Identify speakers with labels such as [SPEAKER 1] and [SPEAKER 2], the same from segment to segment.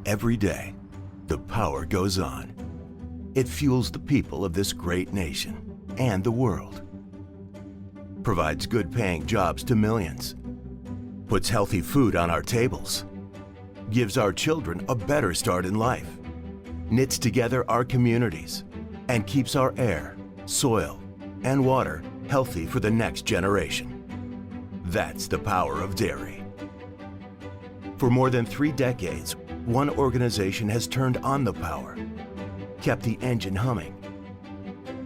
[SPEAKER 1] Every day, the power goes on. It fuels the people of this great nation and the world. Provides good-paying jobs to millions. Puts healthy food on our tables. Gives our children a better start in life. Knits together our communities and keeps our air, soil, and water healthy for the next generation. That's the power of dairy. For more than 3 decades, one organization has turned on the power, kept the engine humming,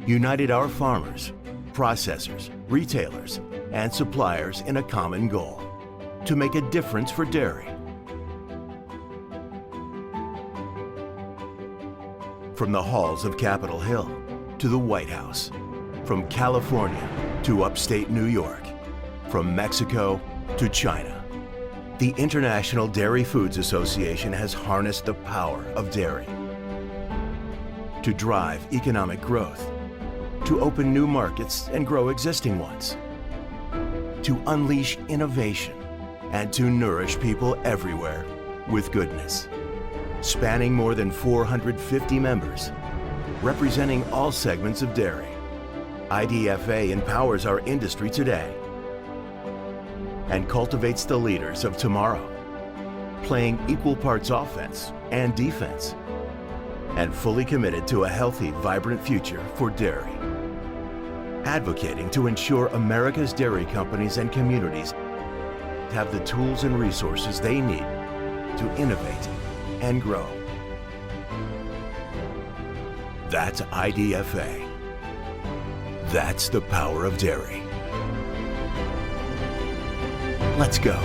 [SPEAKER 1] united our farmers, processors, retailers, and suppliers in a common goal: to make a difference for dairy. From the halls of Capitol Hill to the White House, from California to upstate New York, from Mexico to China, the International Dairy Foods Association has harnessed the power of dairy to drive economic growth, to open new markets and grow existing ones, to unleash innovation, and to nourish people everywhere with goodness. Spanning more than 450 members, representing all segments of dairy, IDFA empowers our industry today and cultivates the leaders of tomorrow, playing equal parts offense and defense, and fully committed to a healthy, vibrant future for dairy. Advocating to ensure America's dairy companies and communities have the tools and resources they need to innovate and grow. That's IDFA. That's the power of dairy. Let's go.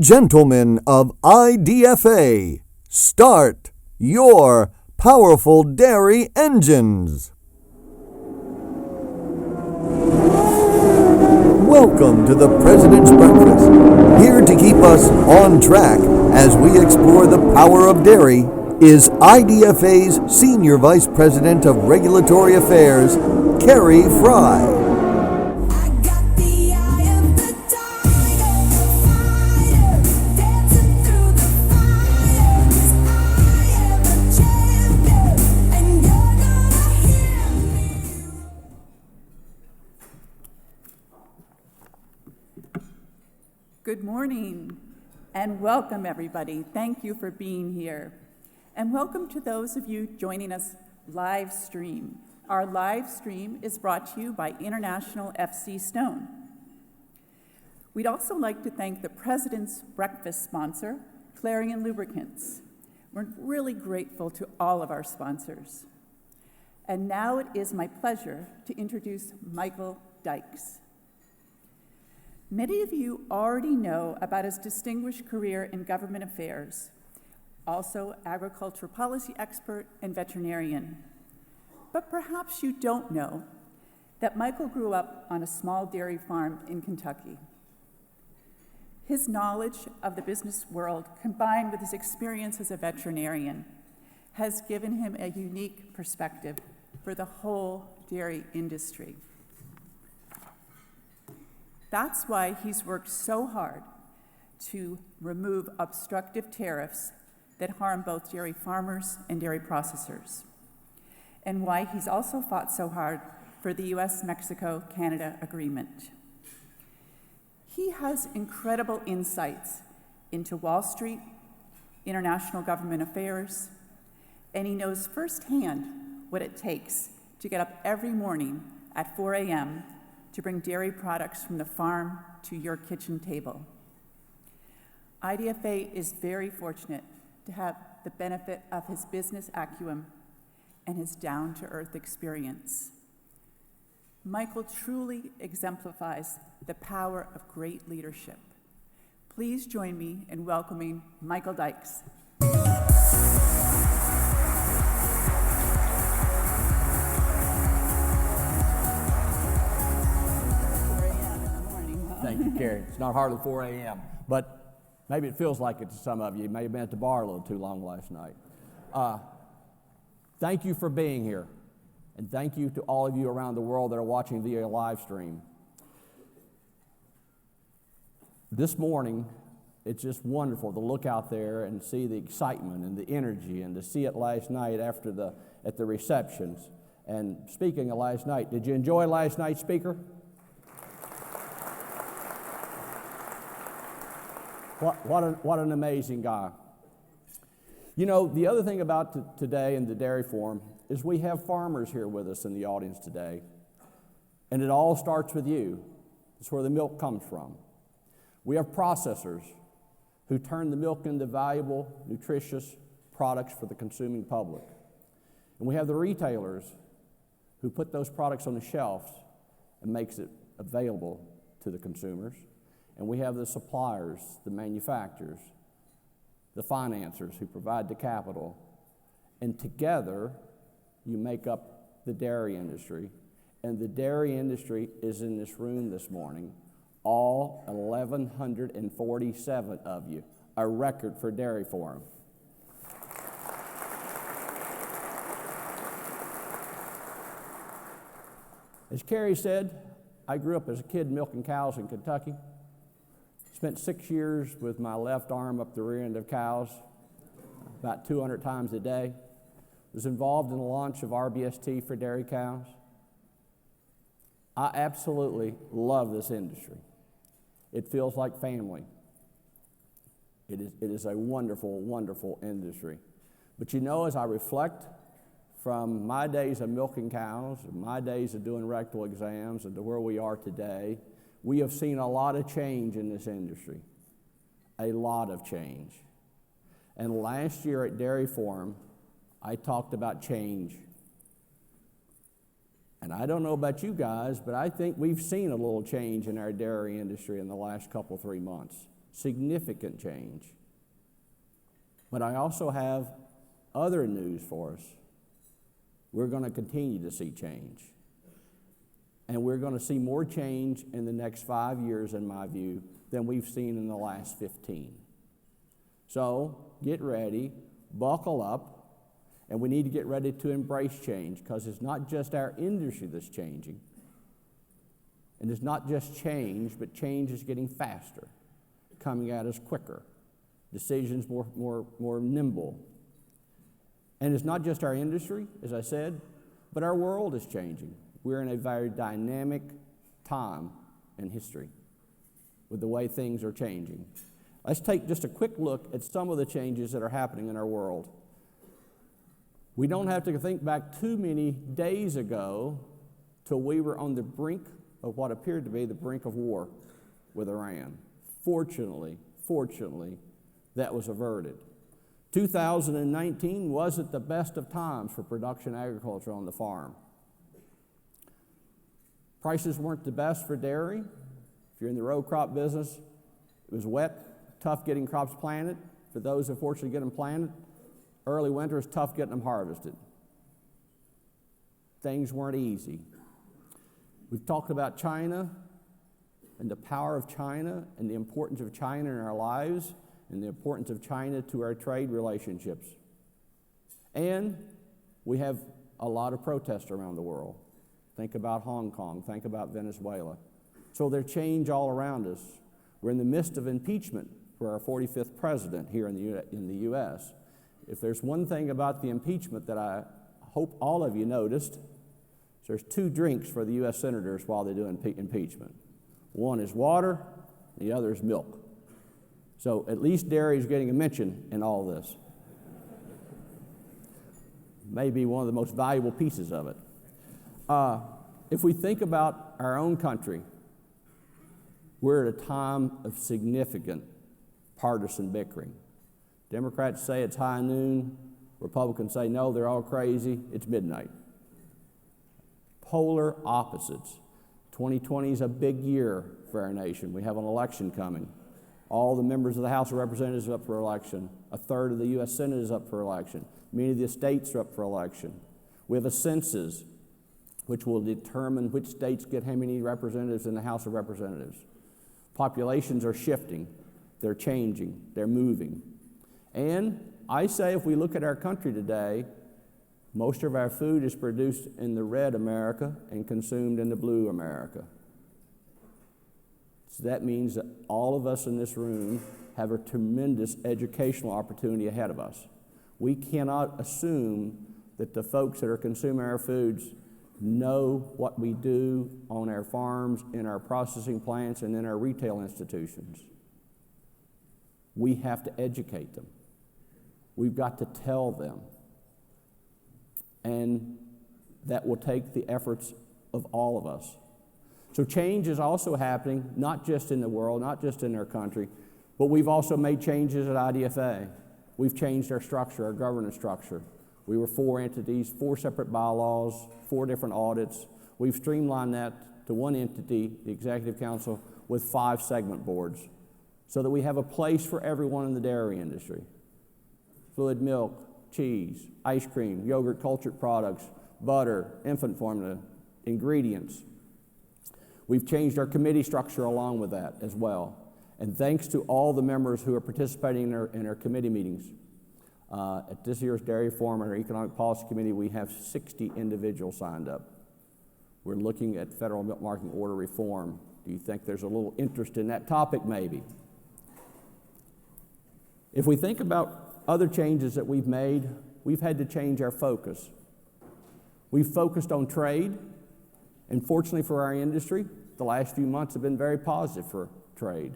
[SPEAKER 2] and gentlemen of IDFA, start your powerful dairy engines. Welcome to the President's Breakfast. Here to keep us on track as we explore the power of dairy is IDFA's Senior Vice President of Regulatory Affairs, Kari Fry.
[SPEAKER 3] Good morning and welcome everybody. Thank you for being here. And welcome to those of you joining us live stream. Our live stream is brought to you by International FC Stone. We'd also like to thank the President's Breakfast sponsor, Clarion Lubricants. We're really grateful to all of our sponsors. And now it is my pleasure to introduce Michael Dykes. Many of you already know about his distinguished career in government affairs, also agricultural policy expert and veterinarian. But perhaps you don't know that Michael grew up on a small dairy farm in Kentucky. His knowledge of the business world, combined with his experience as a veterinarian, has given him a unique perspective for the whole dairy industry. That's why he's worked so hard to remove obstructive tariffs that harm both dairy farmers and dairy processors, and why he's also fought so hard for the US-Mexico-Canada agreement. He has incredible insights into Wall Street, international government affairs, and he knows firsthand what it takes to get up every morning at 4 a.m. to bring dairy products from the farm to your kitchen table. IDFA is very fortunate to have the benefit of his business acumen and his down-to-earth experience. Michael truly exemplifies the power of great leadership. Please join me in welcoming Michael Dykes.
[SPEAKER 4] Thank you, Kari. It's not hardly 4 a.m., but maybe it feels like it to some of you. You may have been at the bar a little too long last night. Thank you for being here, and thank you to all of you around the world that are watching via live stream. This morning, it's just wonderful to look out there and see the excitement and the energy, and to see it last night at the receptions. And speaking of last night, did you enjoy last night's speaker? What an amazing guy. You know, the other thing about today in the dairy forum is we have farmers here with us in the audience today. And it all starts with you. It's where the milk comes from. We have processors who turn the milk into valuable, nutritious products for the consuming public. And we have the retailers who put those products on the shelves and makes it available to the consumers. And we have the suppliers, the manufacturers, the financiers who provide the capital. And together, you make up the dairy industry. And the dairy industry is in this room this morning, all 1,147 of you, a record for Dairy Forum. As Kari said, I grew up as a kid milking cows in Kentucky. Spent 6 years with my left arm up the rear end of cows, about 200 times a day. Was involved in the launch of RBST for dairy cows. I absolutely love this industry. It feels like family. It is a wonderful, wonderful industry. But you know, as I reflect from my days of milking cows, and my days of doing rectal exams, and to where we are today, we have seen a lot of change in this industry, a lot of change. And last year at Dairy Forum, I talked about change. And I don't know about you guys, but I think we've seen a little change in our dairy industry in the last couple, 3 months. significant change. But I also have other news for us. We're going to continue to see change. And we're going to see more change in the next 5 years, in my view, than we've seen in the last 15. So get ready, buckle up, and we need to get ready to embrace change, because it's not just our industry that's changing. And it's not just change, but change is getting faster, coming at us quicker, decisions more nimble. And it's not just our industry, as I said, but our world is changing. We're in a very dynamic time in history with the way things are changing. Let's take just a quick look at some of the changes that are happening in our world. We don't have to think back too many days ago till we were on the brink of what appeared to be the brink of war with Iran. Fortunately, that was averted. 2019 wasn't the best of times for production agriculture on the farm. Prices weren't the best for dairy. If you're in the row crop business, it was wet, tough getting crops planted. For those who fortunately get them planted, early winter is tough getting them harvested. Things weren't easy. We've talked about China and the power of China and the importance of China in our lives and the importance of China to our trade relationships. And we have a lot of protests around the world. Think about Hong Kong, think about Venezuela. So there's change all around us. We're in the midst of impeachment for our 45th president here in the U.S. If there's one thing about the impeachment that I hope all of you noticed, there's 2 drinks for the U.S. senators while they do impeachment. One is water, the other is milk. So at least dairy is getting a mention in all this. Maybe one of the most valuable pieces of it. If we think about our own country, we're at a time of significant partisan bickering. Democrats say it's high noon. Republicans say, no, they're all crazy. It's midnight. Polar opposites. 2020 is a big year for our nation. We have an election coming. All the members of the House of Representatives are up for election. A third of the U.S. Senate is up for election. Many of the states are up for election. We have a census which will determine which states get how many representatives in the House of Representatives. Populations are shifting. They're changing. They're moving. And I say if we look at our country today, most of our food is produced in the red America and consumed in the blue America. So that means that all of us in this room have a tremendous educational opportunity ahead of us. We cannot assume that the folks that are consuming our foods know what we do on our farms, in our processing plants, and in our retail institutions. We have to educate them. We've got to tell them. And that will take the efforts of all of us. So change is also happening, not just in the world, not just in our country, but we've also made changes at IDFA. We've changed our structure, our governance structure. We were 4 entities, 4 separate bylaws, 4 different audits. We've streamlined that to 1 entity, the Executive Council, with 5 segment boards, so that we have a place for everyone in the dairy industry. Fluid milk, cheese, ice cream, yogurt, cultured products, butter, infant formula, ingredients. We've changed our committee structure along with that as well. And thanks to all the members who are participating in our committee meetings. At this year's Dairy Forum and our Economic Policy Committee, we have 60 individuals signed up. We're looking at federal milk marketing order reform. Do you think there's a little interest in that topic, maybe? If we think about other changes that we've made, we've had to change our focus. We've focused on trade, and fortunately for our industry, the last few months have been very positive for trade.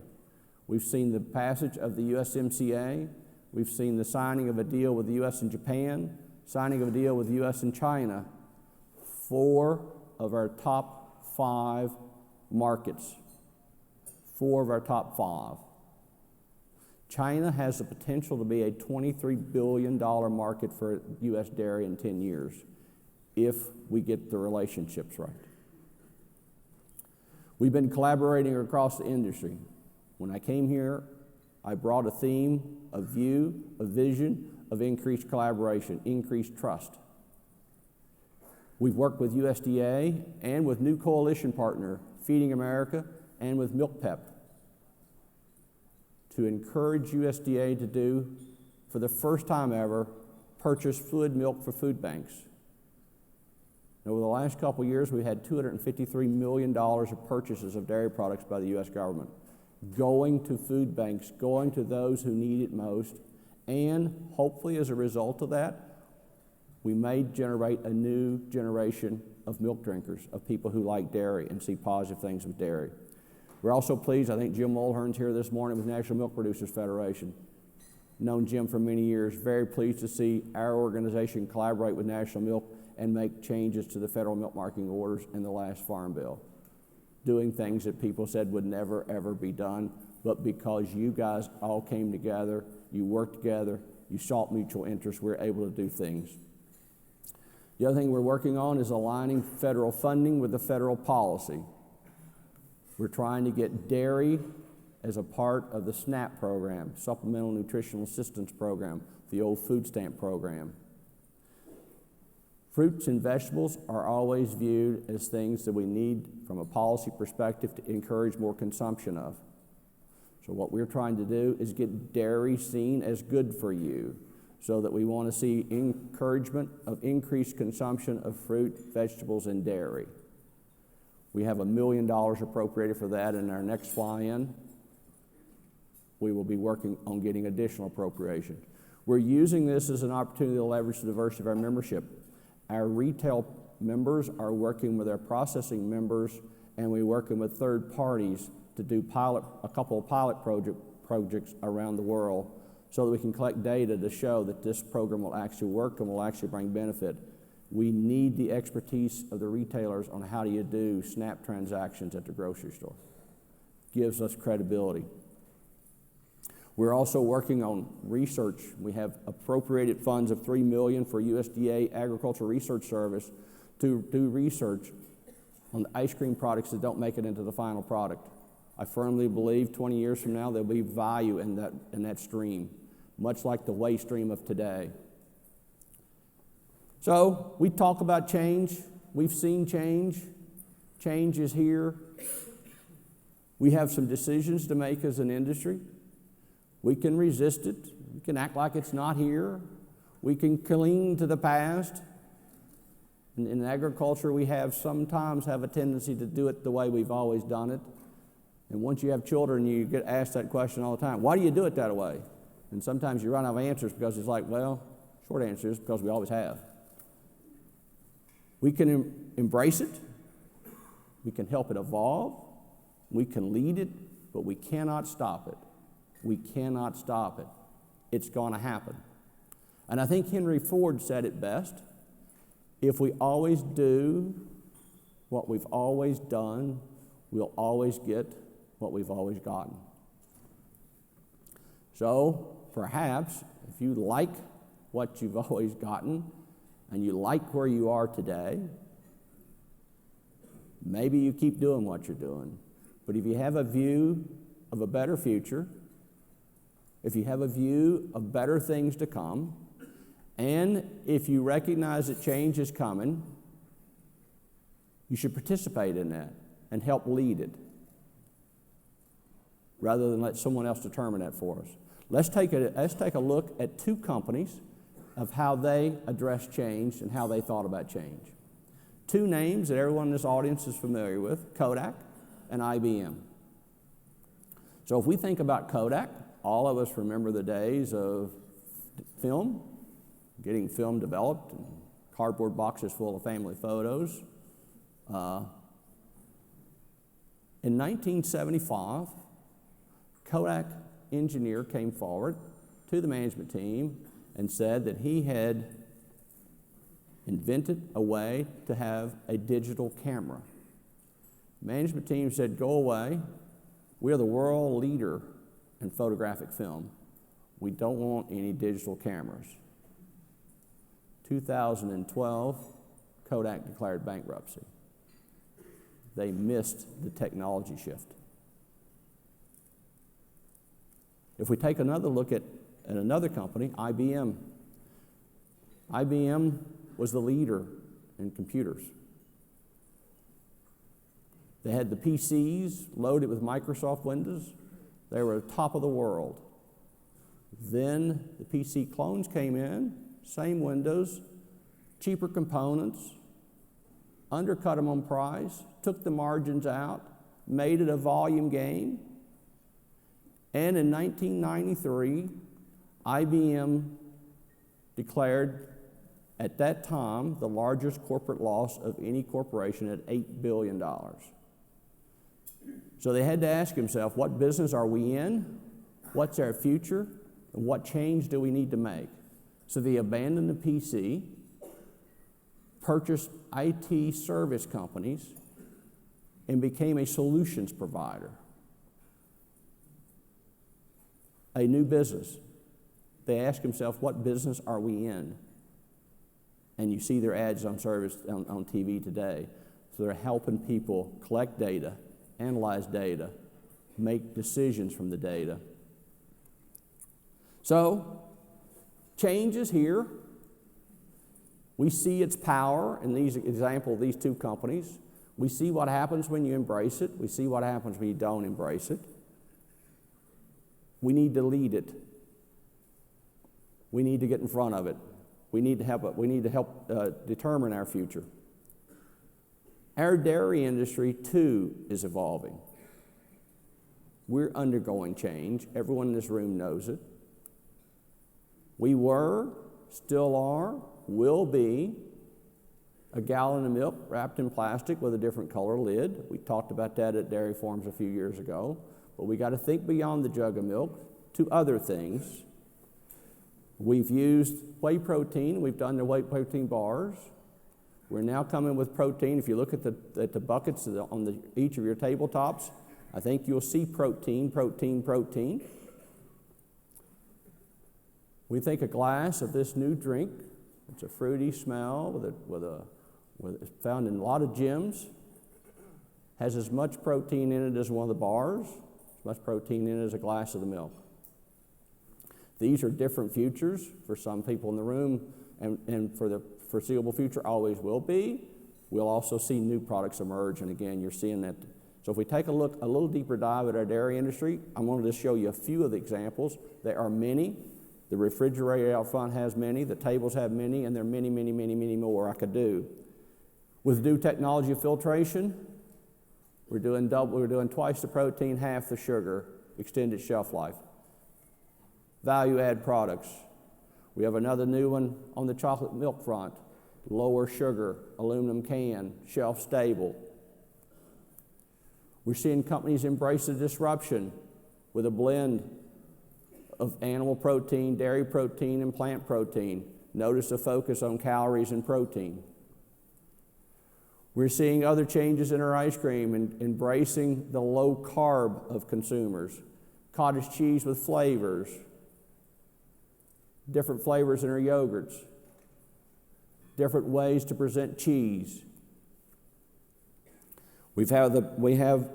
[SPEAKER 4] We've seen the passage of the USMCA. We've seen the signing of a deal with the U.S. and Japan, signing of a deal with the U.S. and China, 4 of our top 5 markets. 4 of our top 5. China has the potential to be a $23 billion market for U.S. dairy in 10 years if we get the relationships right. We've been collaborating across the industry. When I came here I brought a theme, a view, a vision of increased collaboration, increased trust. We've worked with USDA and with new coalition partner, Feeding America, and with MilkPEP to encourage USDA to do, for the first time ever, purchase fluid milk for food banks. And over the last couple of years, we've had $253 million of purchases of dairy products by the U.S. government, going to food banks, going to those who need it most, and hopefully as a result of that, we may generate a new generation of milk drinkers, of people who like dairy and see positive things with dairy. We're also pleased, I think Jim Mulhern's here this morning with National Milk Producers Federation. Known Jim for many years, very pleased to see our organization collaborate with National Milk and make changes to the federal milk marketing orders in the last Farm Bill. Doing things that people said would never, ever be done, but because you guys all came together, you worked together, you sought mutual interest, we're able to do things. The other thing we're working on is aligning federal funding with the federal policy. We're trying to get dairy as a part of the SNAP program, Supplemental Nutritional Assistance Program, the old food stamp program. Fruits and vegetables are always viewed as things that we need from a policy perspective to encourage more consumption of. So what we're trying to do is get dairy seen as good for you, so that we want to see encouragement of increased consumption of fruit, vegetables, and dairy. We have $1 million appropriated for that in our next fly-in. We will be working on getting additional appropriation. We're using this as an opportunity to leverage the diversity of our membership. Our retail members are working with our processing members, and we're working with third parties to do a couple of pilot projects around the world so that we can collect data to show that this program will actually work and will actually bring benefit. We need the expertise of the retailers on how do you do SNAP transactions at the grocery store. Gives us credibility. We're also working on research. We have appropriated funds of $3 million for USDA Agricultural Research Service to do research on the ice cream products that don't make it into the final product. I firmly believe 20 years from now there'll be value in that stream, much like the waste stream of today. So we talk about change. We've seen change. Change is here. We have some decisions to make as an industry. We can resist it. We can act like it's not here. We can cling to the past. In agriculture, we sometimes have a tendency to do it the way we've always done it. And once you have children, you get asked that question all the time. Why do you do it that way? And sometimes you run out of answers because it's like, well, short answer is because we always have. We can embrace it. We can help it evolve. We can lead it, but we cannot stop it. We cannot stop it. It's going to happen. And I think Henry Ford said it best. If we always do what we've always done, we'll always get what we've always gotten. So perhaps if you like what you've always gotten and you like where you are today, maybe you keep doing what you're doing. But if you have a view of a better future, if you have a view of better things to come, and if you recognize that change is coming, you should participate in that and help lead it, rather than let someone else determine that for us. Let's take a look at two companies of how they address change and how they thought about change. Two names that everyone in this audience is familiar with, Kodak and IBM. So if we think about Kodak, all of us remember the days of film, getting film developed, and cardboard boxes full of family photos. In 1975, Kodak engineer came forward to the management team and said that he had invented a way to have a digital camera. The management team said, go away. We're the world leader in photographic film. We don't want any digital cameras. 2012, Kodak declared bankruptcy. They missed the technology shift. If we take another look at another company, IBM. IBM was the leader in computers. They had the PCs loaded with Microsoft Windows. They were top of the world. Then the PC clones came in, same Windows, cheaper components, undercut them on price, took the margins out, made it a volume game. And in 1993, IBM declared at that time the largest corporate loss of any corporation at $8 billion. So they had to ask themselves, what business are we in? What's our future? And what change do we need to make? So they abandoned the PC, purchased IT service companies, and became a solutions provider. A new business. They ask themselves, what business are we in? And you see their ads on service on TV today. So they're helping people collect data, analyze data, make decisions from the data. So, change is here. We see its power in these example of these two companies. We see what happens when you embrace it. We see what happens when you don't embrace it. We need to lead it. We need to get in front of it. We need to help determine our future. Our dairy industry, too, is evolving. We're undergoing change. Everyone in this room knows it. We were, still are, will be a gallon of milk wrapped in plastic with a different color lid. We talked about that at dairy farms a few years ago. But we got to think beyond the jug of milk to other things. We've used whey protein. We've done the whey protein bars. We're now coming with protein. If you look at the buckets on each of your tabletops, I think you'll see protein, protein, protein. We think a glass of this new drink, it's a fruity smell it's found in a lot of gyms, has as much protein in it as one of the bars, as much protein in it as a glass of the milk. These are different futures for some people in the room, and for the foreseeable future always will be. We'll also see new products emerge, and again, you're seeing that. So if we take a little deeper dive at our dairy industry, I'm going to just show you a few of the examples. There are many. The refrigerator out front has many, the tables have many, and there are many, many, many, many more I could do. With new technology of filtration, we're doing twice the protein, half the sugar, extended shelf life. Value-add products. We have another new one on the chocolate milk front. Lower sugar, aluminum can, shelf stable. We're seeing companies embrace the disruption with a blend of animal protein, dairy protein, and plant protein. Notice the focus on calories and protein. We're seeing other changes in our ice cream and embracing the low carb of consumers. Cottage cheese with flavors, different flavors in our yogurts, different ways to present cheese. We have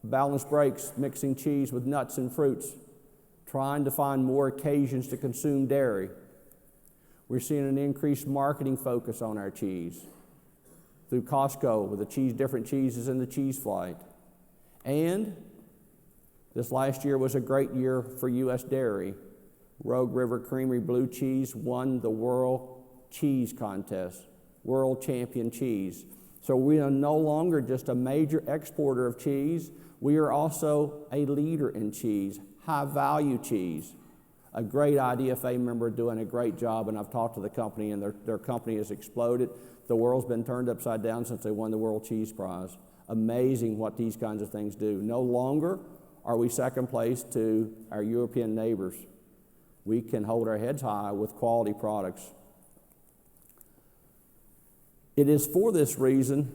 [SPEAKER 4] balanced breaks, mixing cheese with nuts and fruits, trying to find more occasions to consume dairy. We're seeing an increased marketing focus on our cheese through Costco with the different cheeses in the cheese flight. And this last year was a great year for U.S. dairy. Rogue River Creamery Blue Cheese won the World Cheese Contest, World Champion Cheese. So we are no longer just a major exporter of cheese, we are also a leader in cheese, high-value cheese. A great IDFA member doing a great job, and I've talked to the company, and their company has exploded. The world's been turned upside down since they won the World Cheese Prize. Amazing what these kinds of things do. No longer are we second place to our European neighbors. We can hold our heads high with quality products. It is for this reason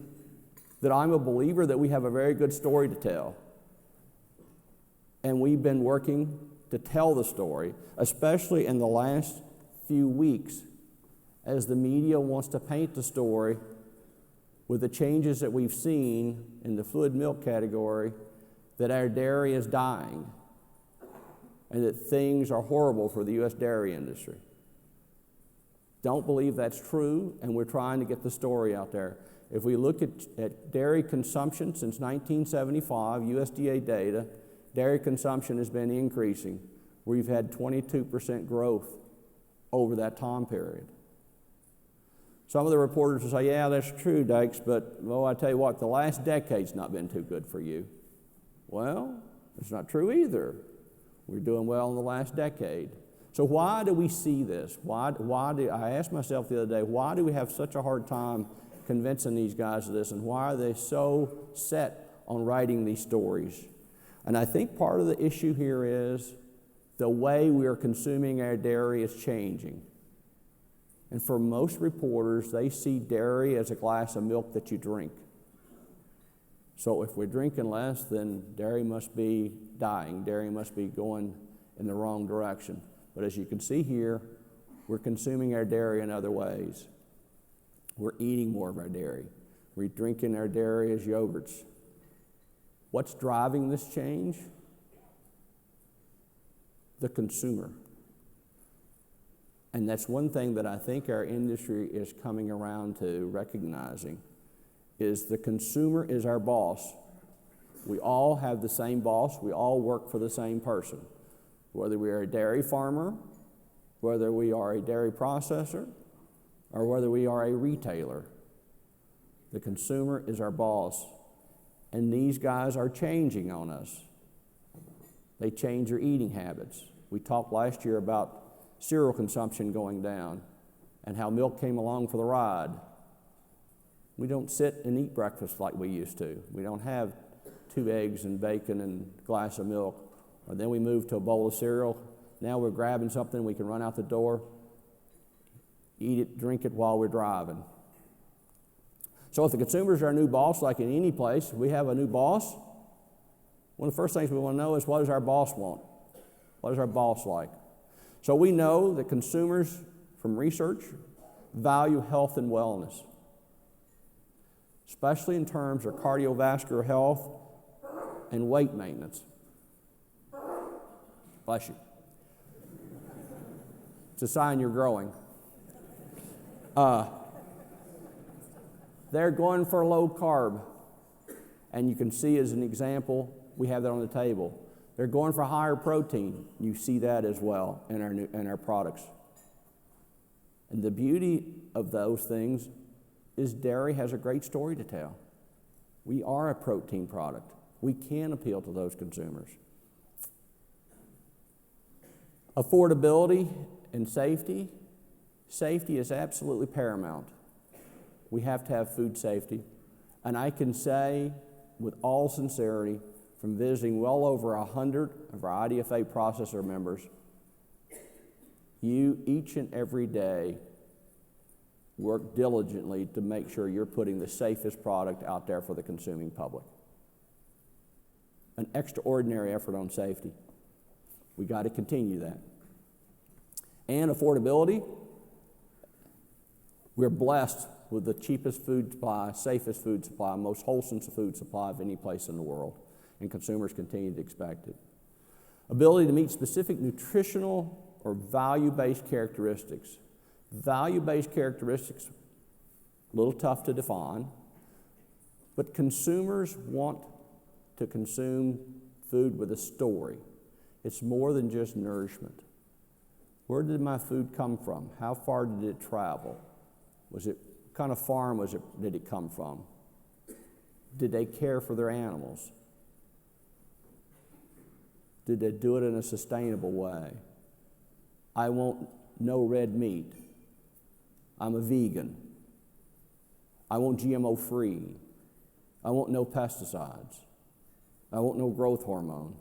[SPEAKER 4] that I'm a believer that we have a very good story to tell. And we've been working to tell the story, especially in the last few weeks, as the media wants to paint the story with the changes that we've seen in the fluid milk category, that our dairy is dying. and that things are horrible for the U.S. dairy industry. Don't believe that's true, and we're trying to get the story out there. If we look at dairy consumption since 1975, USDA data, dairy consumption has been increasing. We've had 22% growth over that time period. Some of the reporters will say, yeah, that's true, Dykes, but, well, I tell you what, the last decade's not been too good for you. Well, it's not true either. We're doing well in the last decade. So why do we see this? I asked myself the other day, why do we have such a hard time convincing these guys of this, and why are they so set on writing these stories? And I think part of the issue here is the way we are consuming our dairy is changing. And for most reporters, they see dairy as a glass of milk that you drink. So if we're drinking less, then dairy must be dying. Dairy must be going in the wrong direction. But as you can see here, we're consuming our dairy in other ways. We're eating more of our dairy. We're drinking our dairy as yogurts. What's driving this change? The consumer. And that's one thing that I think our industry is coming around to recognizing, is the consumer is our boss. We all have the same boss. We all work for the same person. Whether we are a dairy farmer, whether we are a dairy processor, or whether we are a retailer, the consumer is our boss. And these guys are changing on us. They change their eating habits. We talked last year about cereal consumption going down and how milk came along for the ride. We don't sit and eat breakfast like we used to. We don't have 2 eggs and bacon and a glass of milk. Or then we move to a bowl of cereal. Now we're grabbing something, we can run out the door, eat it, drink it while we're driving. So if the consumer is our new boss, like in any place, we have a new boss, one of the first things we want to know is, what does our boss want? What is our boss like? So we know that consumers, from research, value health and wellness, especially in terms of cardiovascular health and weight maintenance. Bless you. It's a sign you're growing. They're going for low carb. And you can see as an example, we have that on the table. They're going for higher protein. You see that as well in our products. And the beauty of those things is dairy has a great story to tell. We are a protein product. We can appeal to those consumers. Affordability and safety. Safety is absolutely paramount. We have to have food safety. And I can say with all sincerity, from visiting well over 100 of our IDFA processor members, you each and every day work diligently to make sure you're putting the safest product out there for the consuming public. An extraordinary effort on safety. We got to continue that. And affordability. We're blessed with the cheapest food supply, safest food supply, most wholesome food supply of any place in the world, and consumers continue to expect it. Ability to meet specific nutritional or value-based characteristics. Value-based characteristics, a little tough to define, but consumers want to consume food with a story. It's more than just nourishment. Where did my food come from? How far did it travel? What kind of farm did it come from? Did they care for their animals? Did they do it in a sustainable way? I want no red meat. I'm a vegan. I want GMO free. I want no pesticides. I want no growth hormone.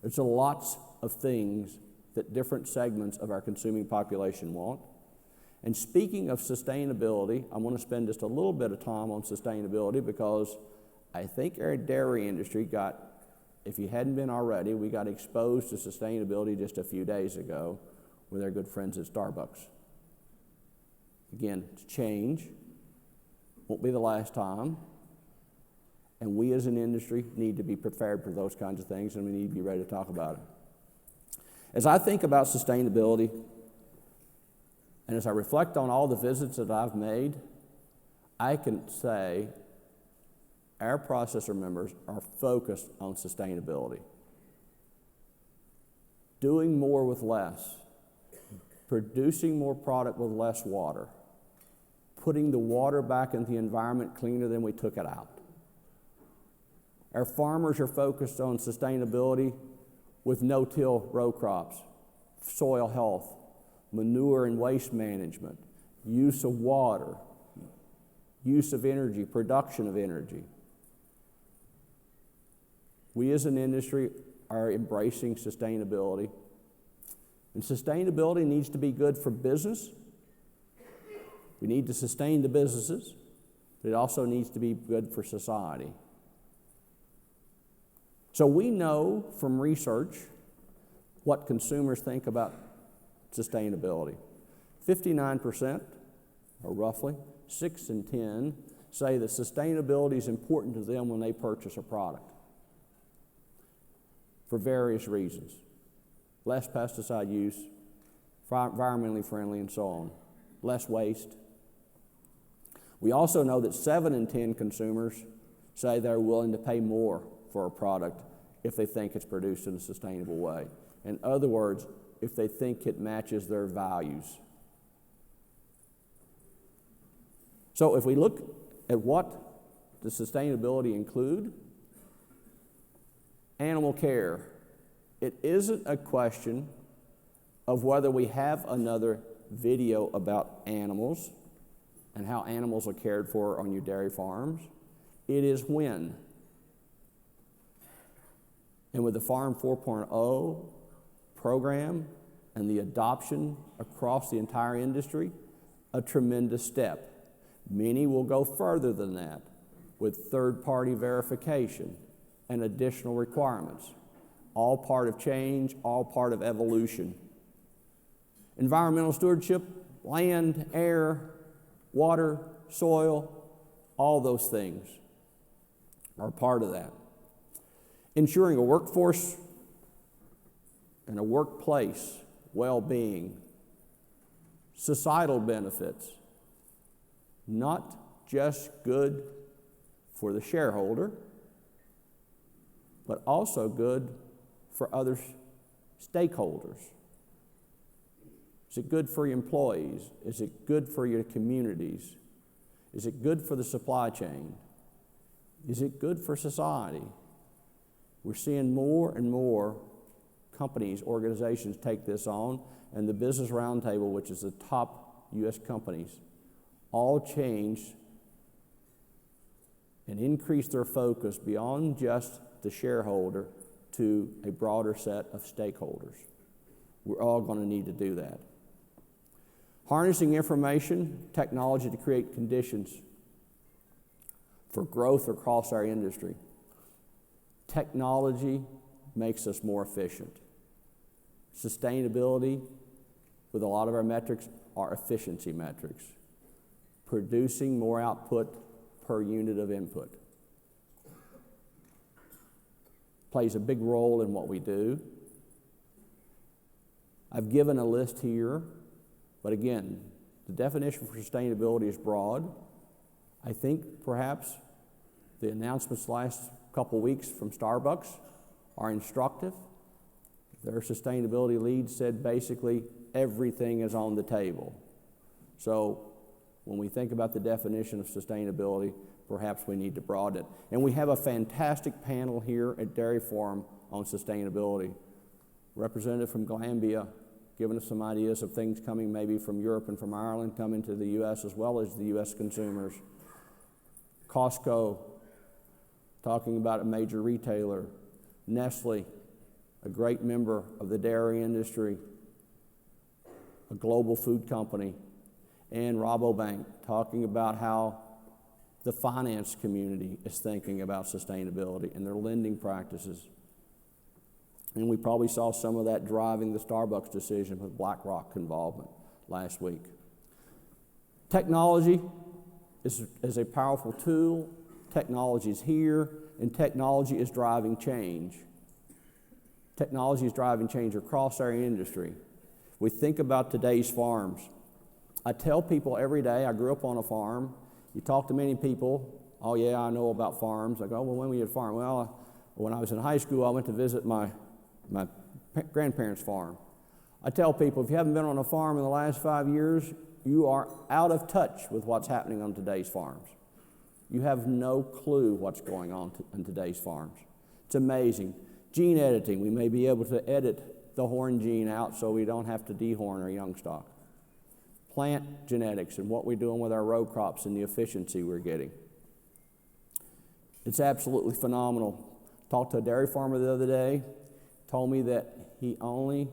[SPEAKER 4] There's lots of things that different segments of our consuming population want. And speaking of sustainability, I want to spend just a little bit of time on sustainability because I think our dairy industry if you hadn't been already, we got exposed to sustainability just a few days ago with our good friends at Starbucks. Again, it's change. Won't be the last time. And we as an industry need to be prepared for those kinds of things, and we need to be ready to talk about it. As I think about sustainability, and as I reflect on all the visits that I've made, I can say our processor members are focused on sustainability. Doing more with less, producing more product with less water, putting the water back in the environment cleaner than we took it out. Our farmers are focused on sustainability with no-till row crops, soil health, manure and waste management, use of water, use of energy, production of energy. We as an industry are embracing sustainability, and sustainability needs to be good for business. We need to sustain the businesses, but it also needs to be good for society. So we know from research what consumers think about sustainability. 59%, or roughly, 6 in 10, say that sustainability is important to them when they purchase a product for various reasons. Less pesticide use, environmentally friendly, and so on. Less waste. We also know that 7 in 10 consumers say they're willing to pay more for a product if they think it's produced in a sustainable way. In other words, if they think it matches their values. So if we look at what does sustainability include, animal care. It isn't a question of whether we have another video about animals and how animals are cared for on your dairy farms. It is when. And with the Farm 4.0 program and the adoption across the entire industry, a tremendous step. Many will go further than that with third-party verification and additional requirements. All part of change, all part of evolution. Environmental stewardship, land, air, water, soil, all those things are part of that. Ensuring a workforce and a workplace well-being, societal benefits, not just good for the shareholder, but also good for other stakeholders. Is it good for your employees? Is it good for your communities? Is it good for the supply chain? Is it good for society? We're seeing more and more companies, organizations take this on, and the Business Roundtable, which is the top U.S. companies, all change and increase their focus beyond just the shareholder to a broader set of stakeholders. We're all going to need to do that. Harnessing information technology to create conditions for growth across our industry. Technology makes us more efficient. Sustainability, with a lot of our metrics, are efficiency metrics. Producing more output per unit of input plays a big role in what we do. I've given a list here, but again, the definition for sustainability is broad. I think perhaps the announcements last couple weeks from Starbucks are instructive. Their sustainability lead said basically everything is on the table. So when we think about the definition of sustainability, perhaps we need to broaden it. And we have a fantastic panel here at Dairy Farm on sustainability. Representative from Glanbia giving us some ideas of things coming maybe from Europe and from Ireland coming to the U.S. as well as the U.S. consumers. Costco talking about a major retailer. Nestle, a great member of the dairy industry, a global food company. And Rabobank talking about how the finance community is thinking about sustainability and their lending practices. And we probably saw some of that driving the Starbucks decision with BlackRock involvement last week. Technology is a powerful tool. Technology is here, and technology is driving change. Technology is driving change across our industry. We think about today's farms. I tell people every day, I grew up on a farm. You talk to many people, oh yeah, I know about farms. I go, well, when were you at a farm? Well, when I was in high school, I went to visit my grandparents' farm. I tell people, if you haven't been on a farm in the last 5 years, you are out of touch with what's happening on today's farms. You have no clue what's going on in today's farms. It's amazing. Gene editing, we may be able to edit the horn gene out so we don't have to dehorn our young stock. Plant genetics and what we're doing with our row crops and the efficiency we're getting. It's absolutely phenomenal. Talked to a dairy farmer the other day, told me that he only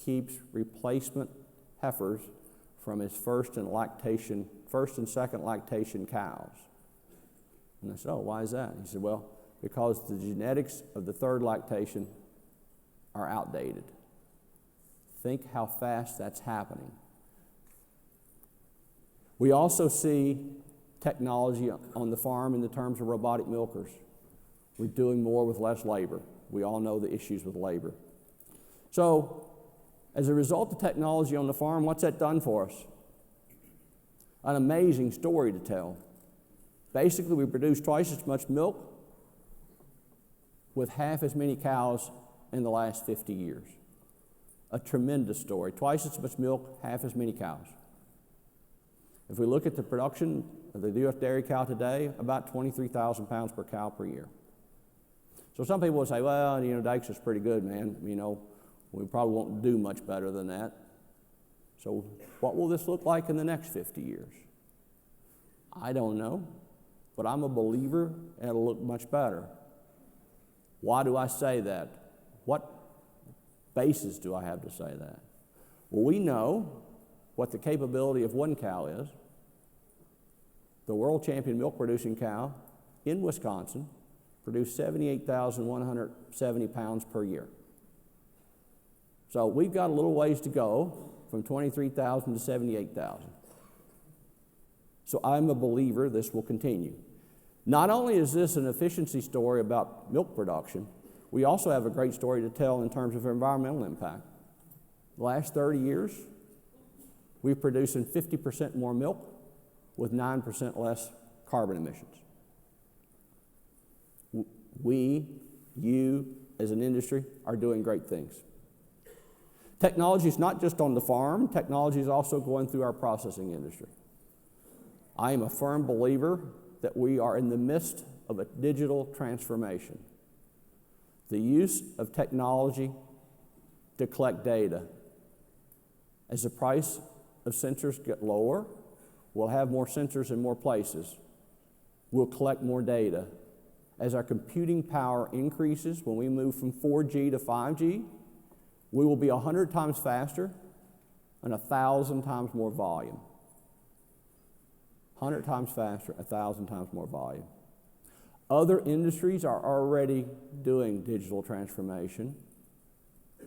[SPEAKER 4] keeps replacement heifers from his first and second lactation cows. And I said, oh, why is that? He said, well, because the genetics of the third lactation are outdated. Think how fast that's happening. We also see technology on the farm in the terms of robotic milkers. We're doing more with less labor. We all know the issues with labor. So, as a result of technology on the farm, what's that done for us? An amazing story to tell. Basically, we produce twice as much milk with half as many cows in the last 50 years. A tremendous story. Twice as much milk, half as many cows. If we look at the production of the U.S. dairy cow today, about 23,000 pounds per cow per year. So some people will say, well, Dykes is pretty good, man. We probably won't do much better than that. So what will this look like in the next 50 years? I don't know, but I'm a believer it'll look much better. Why do I say that? What basis do I have to say that? Well, we know what the capability of one cow is. The world champion milk producing cow in Wisconsin produced 78,170 pounds per year. So we've got a little ways to go from 23,000 to 78,000. So I'm a believer this will continue. Not only is this an efficiency story about milk production, we also have a great story to tell in terms of environmental impact. The last 30 years, we're producing 50% more milk with 9% less carbon emissions. You, as an industry, are doing great things. Technology is not just on the farm, technology is also going through our processing industry. I am a firm believer that we are in the midst of a digital transformation. The use of technology to collect data. As the price of sensors get lower, we'll have more sensors in more places. We'll collect more data. As our computing power increases, when we move from 4G to 5G, we will be 100 times faster and 1,000 times more volume. 100 times faster, 1,000 times more volume. Other industries are already doing digital transformation.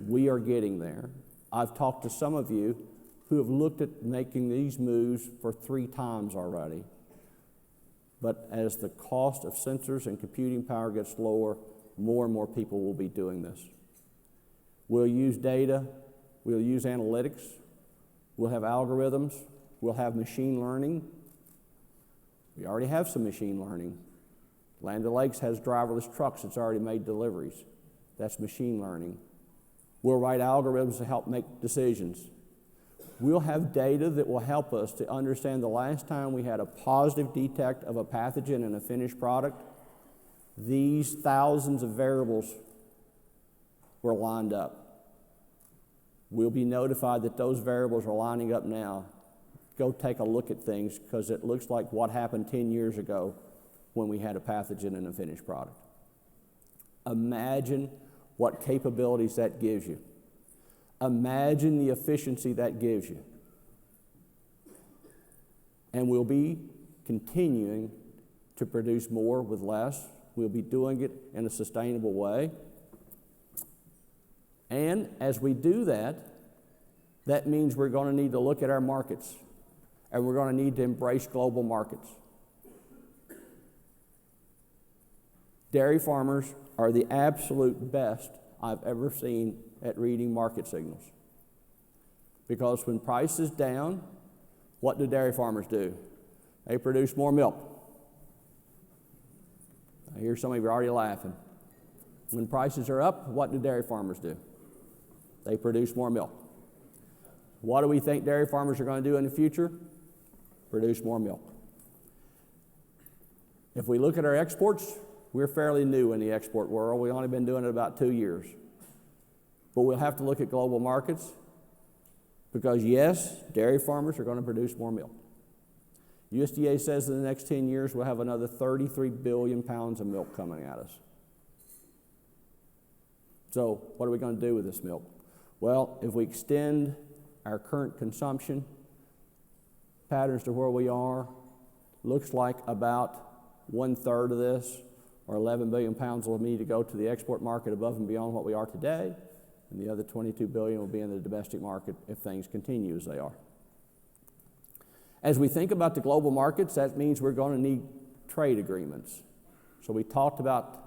[SPEAKER 4] We are getting there. I've talked to some of you who have looked at making these moves for 3 times already. But as the cost of sensors and computing power gets lower, more and more people will be doing this. We'll use data, we'll use analytics, we'll have algorithms, we'll have machine learning. We already have some machine learning. Land O'Lakes has driverless trucks that's already made deliveries. That's machine learning. We'll write algorithms to help make decisions. We'll have data that will help us to understand the last time we had a positive detect of a pathogen in a finished product, these thousands of variables were lined up. We'll be notified that those variables are lining up now. Go take a look at things because it looks like what happened 10 years ago when we had a pathogen in a finished product. Imagine what capabilities that gives you. Imagine the efficiency that gives you. And we'll be continuing to produce more with less. We'll be doing it in a sustainable way. And as we do that, that means we're going to need to look at our markets, and we're going to need to embrace global markets. Dairy farmers are the absolute best I've ever seen at reading market signals. Because when price is down, what do dairy farmers do? They produce more milk. I hear some of you are already laughing. When prices are up, what do dairy farmers do? They produce more milk. What do we think dairy farmers are going to do in the future? Produce more milk. If we look at our exports, we're fairly new in the export world. We've only been doing it about 2 years. But we'll have to look at global markets because, yes, dairy farmers are going to produce more milk. USDA says in the next 10 years we'll have another 33 billion pounds of milk coming at us. So what are we going to do with this milk? Well, if we extend our current consumption patterns to where we are, looks like about 1/3 of this, or 11 billion pounds, will need to go to the export market above and beyond what we are today, and the other 22 billion will be in the domestic market if things continue as they are. As we think about the global markets, that means we're going to need trade agreements. So we talked about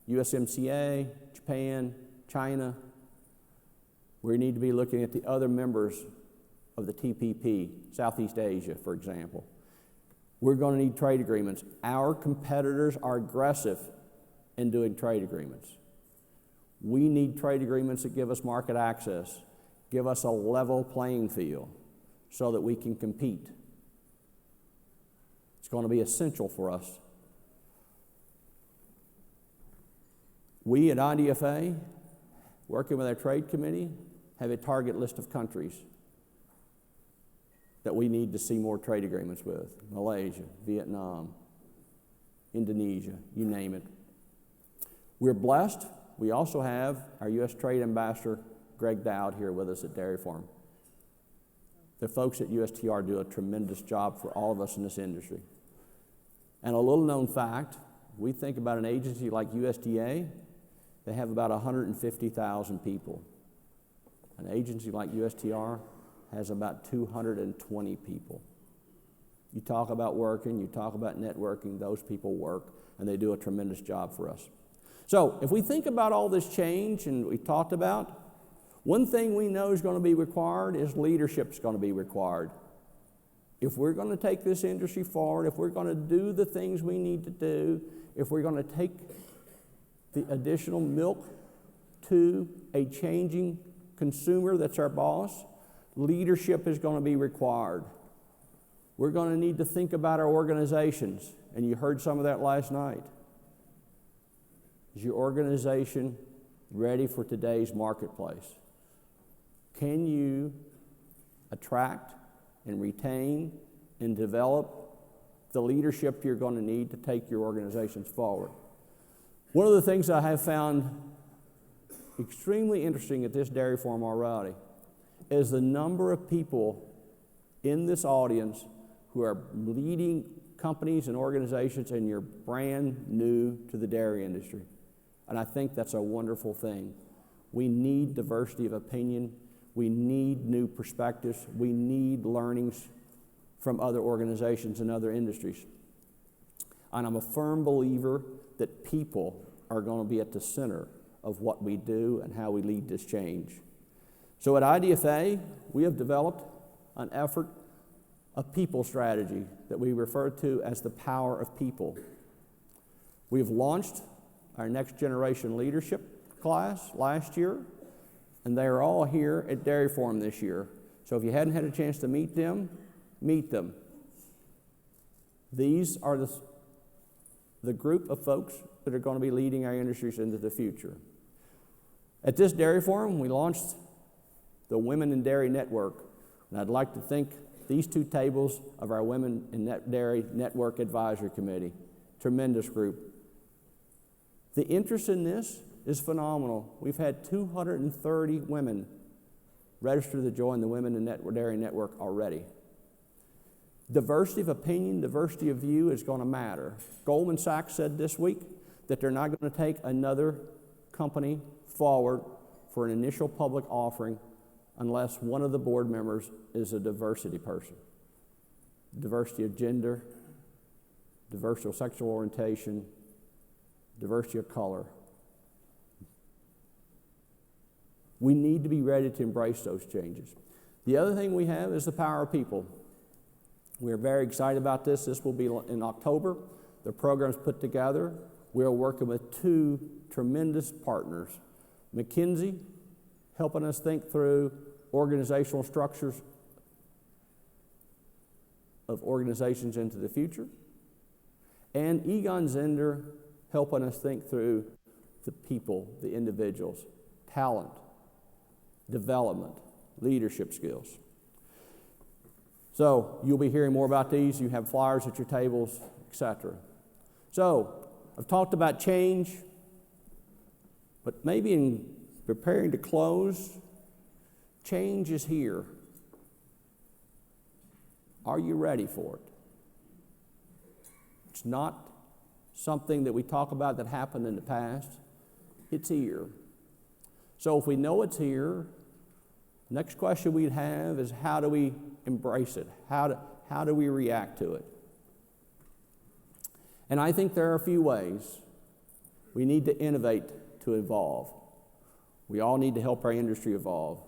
[SPEAKER 4] USMCA, Japan, China. We need to be looking at the other members of the TPP, Southeast Asia, for example. We're going to need trade agreements. Our competitors are aggressive in doing trade agreements. We need trade agreements that give us market access, give us a level playing field so that we can compete. It's going to be essential for us. We at IDFA, working with our trade committee, have a target list of countries that we need to see more trade agreements with. Malaysia, Vietnam, Indonesia, you name it. We're blessed. We also have our U.S. Trade Ambassador, Greg Dowd, here with us at Dairy Farm. The folks at USTR do a tremendous job for all of us in this industry. And a little known fact, we think about an agency like USDA, they have about 150,000 people. An agency like USTR has about 220 people. You talk about working, you talk about networking, those people work, and they do a tremendous job for us. So if we think about all this change and we talked about, one thing we know is going to be required is leadership is going to be required. If we're going to take this industry forward, if we're going to do the things we need to do, if we're going to take the additional milk to a changing consumer that's our boss, leadership is going to be required. We're going to need to think about our organizations, and you heard some of that last night. Is your organization ready for today's marketplace? Can you attract and retain and develop the leadership you're going to need to take your organizations forward? One of the things I have found extremely interesting at this dairy farm already is the number of people in this audience who are leading companies and organizations and you're brand new to the dairy industry. And I think that's a wonderful thing. We need diversity of opinion. We need new perspectives. We need learnings from other organizations and other industries. And I'm a firm believer that people are going to be at the center of what we do and how we lead this change. So at IDFA, we have developed an effort, a people strategy that we refer to as the power of people. We've launched our next generation leadership class last year, and they are all here at Dairy Farm this year. So if you hadn't had a chance to meet them, meet them. These are the group of folks that are going to be leading our industries into the future. At this Dairy Farm, we launched the Women in Dairy Network, and I'd like to thank these two tables of our Women in Dairy Network Advisory Committee. Tremendous group. The interest in this is phenomenal. We've had 230 women register to join the Women in Dairy Network already. Diversity of opinion, diversity of view is going to matter. Goldman Sachs said this week that they're not going to take another company forward for an initial public offering unless one of the board members is a diversity person. Diversity of gender, diversity of sexual orientation, diversity of color. We need to be ready to embrace those changes. The other thing we have is the power of people. We're very excited about this. This will be in October. The program's put together. We're working with two tremendous partners. McKinsey, helping us think through organizational structures of organizations into the future. And Egon Zehnder, helping us think through the people, the individuals, talent, development, leadership skills. So you'll be hearing more about these. You have flyers at your tables, etc. So I've talked about change, but maybe in preparing to close, change is here. Are you ready for it? It's not something that we talk about that happened in the past. It's here. So if we know it's here, next question we'd have is, how do we embrace it? How do we react to it? And I think there are a few ways. We need to innovate to evolve. We all need to help our industry evolve.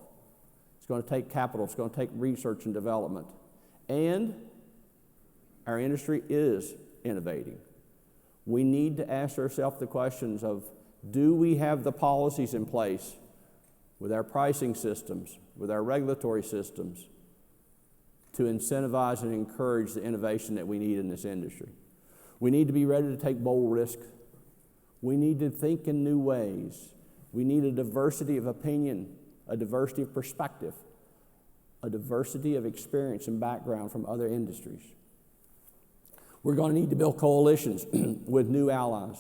[SPEAKER 4] It's going to take capital. It's going to take research and development. And our industry is innovating. We need to ask ourselves the questions of, do we have the policies in place with our pricing systems, with our regulatory systems, to incentivize and encourage the innovation that we need in this industry? We need to be ready to take bold risks. We need to think in new ways. We need a diversity of opinion, a diversity of perspective, a diversity of experience and background from other industries. We're going to need to build coalitions with new allies.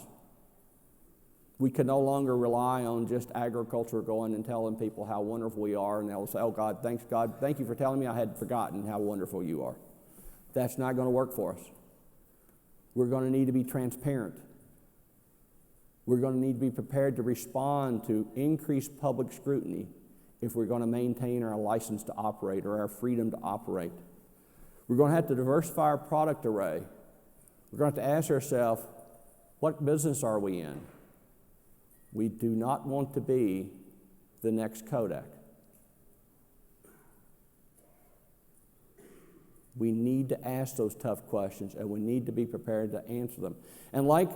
[SPEAKER 4] We can no longer rely on just agriculture going and telling people how wonderful we are, and they'll say, oh God, thank you for telling me, I had forgotten how wonderful you are. That's not going to work for us. We're going to need to be transparent. We're going to need to be prepared to respond to increased public scrutiny if we're going to maintain our license to operate or our freedom to operate. We're going to have to diversify our product array. We're going to have to ask ourselves, what business are we in? We do not want to be the next Kodak. We need to ask those tough questions, and we need to be prepared to answer them. And like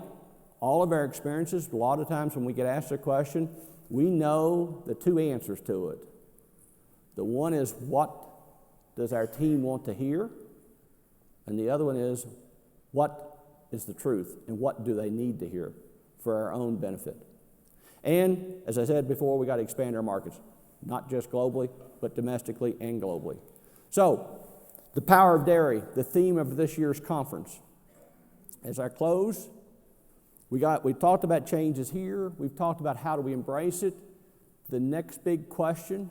[SPEAKER 4] all of our experiences, a lot of times when we get asked a question, we know the two answers to it. The one is, what does our team want to hear? And the other one is, what is the truth, and what do they need to hear for our own benefit? And, as I said before, we got to expand our markets, not just globally, but domestically and globally. So, the power of dairy, the theme of this year's conference. As I close, we talked about changes here. We've talked about how do we embrace it. The next big question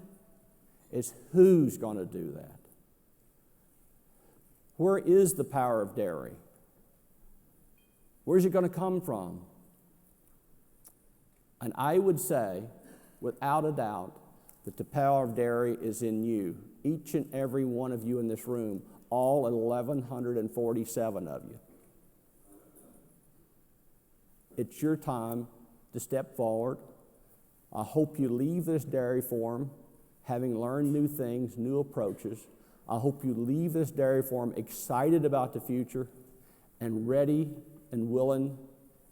[SPEAKER 4] is, who's going to do that? Where is the power of dairy? Where's it going to come from? And I would say, without a doubt, that the power of dairy is in you. Each and every one of you in this room, all 1,147 of you. It's your time to step forward. I hope you leave this dairy forum having learned new things, new approaches. I hope you leave this dairy forum excited about the future and ready and willing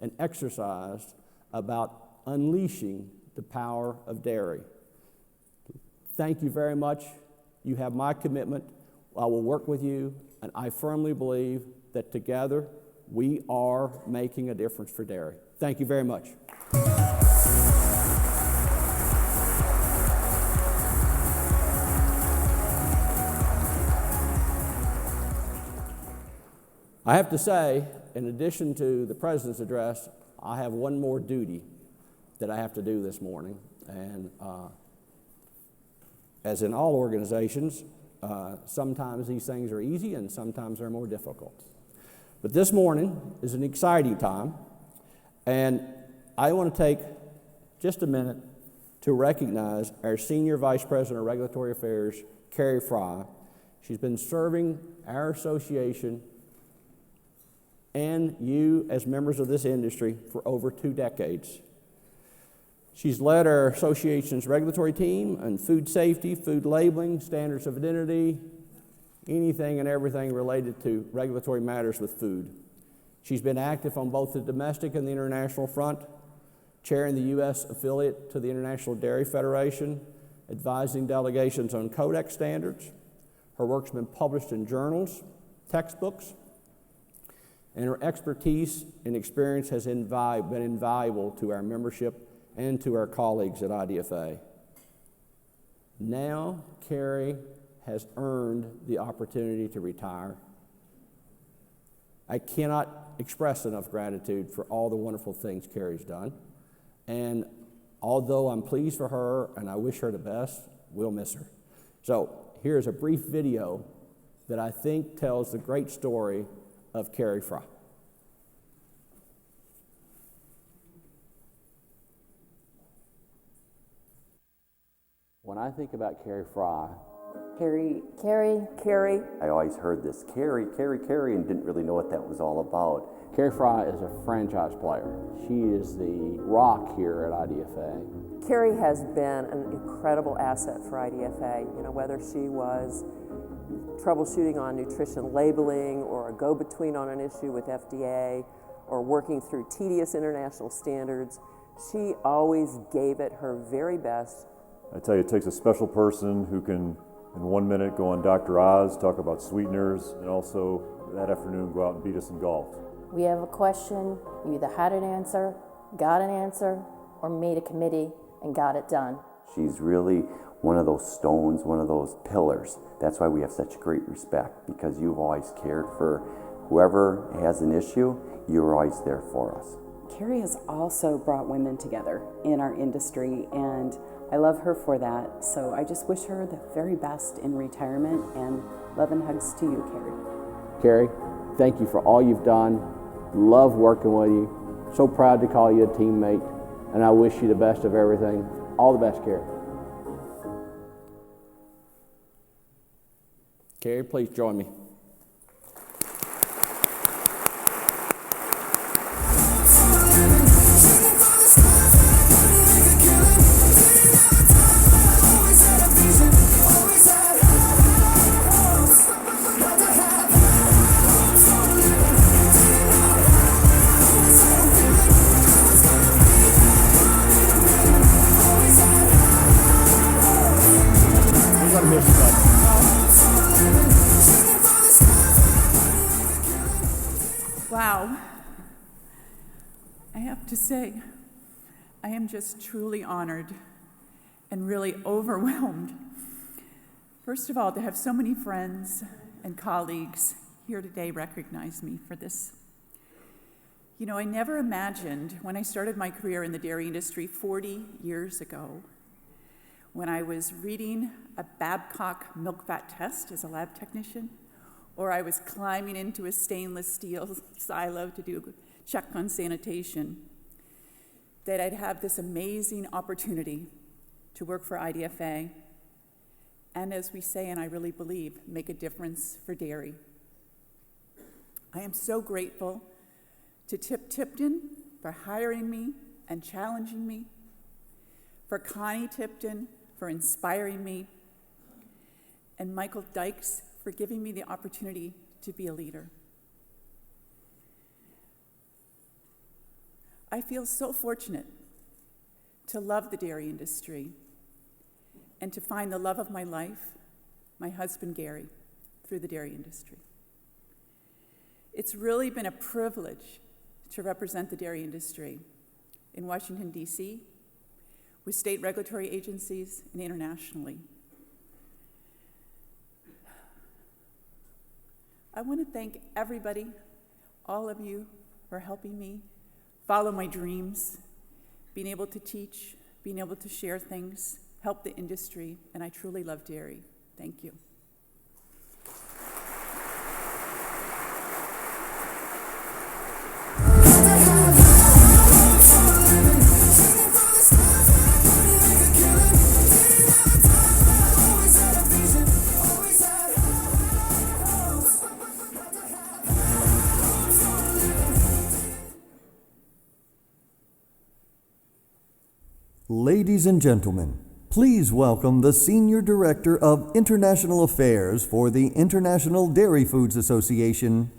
[SPEAKER 4] and exercised about unleashing the power of dairy. Thank you very much. You have my commitment. I will work with you, and I firmly believe that together we are making a difference for dairy. Thank you very much. I have to say, in addition to the President's address, I have one more duty that I have to do this morning. And as in all organizations, sometimes these things are easy and sometimes they're more difficult. But this morning is an exciting time, and I want to take just a minute to recognize our Senior Vice President of Regulatory Affairs, Kari Fry. She's been serving our association and you as members of this industry for over 2 decades. She's led our association's regulatory team on food safety, food labeling, standards of identity, anything and everything related to regulatory matters with food. She's been active on both the domestic and the international front, chairing the U.S. affiliate to the International Dairy Federation, advising delegations on codex standards. Her work's been published in journals, textbooks, and her expertise and experience has been invaluable to our membership and to our colleagues at IDFA. Now, Kari has earned the opportunity to retire. I cannot express enough gratitude for all the wonderful things Kari's done. And although I'm pleased for her and I wish her the best, we'll miss her. So here's a brief video that I think tells the great story of Kari Fry. When I think about Kari Fry,
[SPEAKER 5] Kari.
[SPEAKER 6] I always heard this, Kari, and didn't really know what that was all about.
[SPEAKER 4] Kari Fry is a franchise player. She is the rock here at IDFA.
[SPEAKER 5] Kari has been an incredible asset for IDFA. You know, whether she was troubleshooting on nutrition labeling or a go-between on an issue with FDA or working through tedious international standards, she always gave it her very best.
[SPEAKER 7] I tell you, it takes a special person who can, in 1 minute, go on Dr. Oz, talk about sweeteners, and also that afternoon go out and beat us in golf.
[SPEAKER 8] We have a question, you either had an answer, got an answer, or made a committee and got it done.
[SPEAKER 6] She's really one of those stones, one of those pillars. That's why we have such great respect, because you've always cared for whoever has an issue, you're always there for us.
[SPEAKER 9] Kari has also brought women together in our industry, and I love her for that. So I just wish her the very best in retirement, and love and hugs to you, Kari.
[SPEAKER 4] Kari, thank you for all you've done. Love working with you. So proud to call you a teammate, and I wish you the best of everything. All the best, Kari. Kari, please join me.
[SPEAKER 3] Wow. I have to say, I am just truly honored and really overwhelmed. First of all, to have so many friends and colleagues here today recognize me for this. You know, I never imagined when I started my career in the dairy industry 40 years ago, when I was reading a Babcock milk fat test as a lab technician, or I was climbing into a stainless steel silo to do a check on sanitation, that I'd have this amazing opportunity to work for IDFA, and as we say, and I really believe, make a difference for dairy. I am so grateful to Tip Tipton for hiring me and challenging me, for Connie Tipton for inspiring me, and Michael Dykes for giving me the opportunity to be a leader. I feel so fortunate to love the dairy industry and to find the love of my life, my husband Gary, through the dairy industry. It's really been a privilege to represent the dairy industry in Washington, D.C., with state regulatory agencies and internationally. I want to thank everybody, all of you, for helping me follow my dreams, being able to teach, being able to share things, help the industry, and I truly love dairy. Thank you.
[SPEAKER 2] Ladies and gentlemen, please welcome the Senior Director of International Affairs for the International Dairy Foods Association,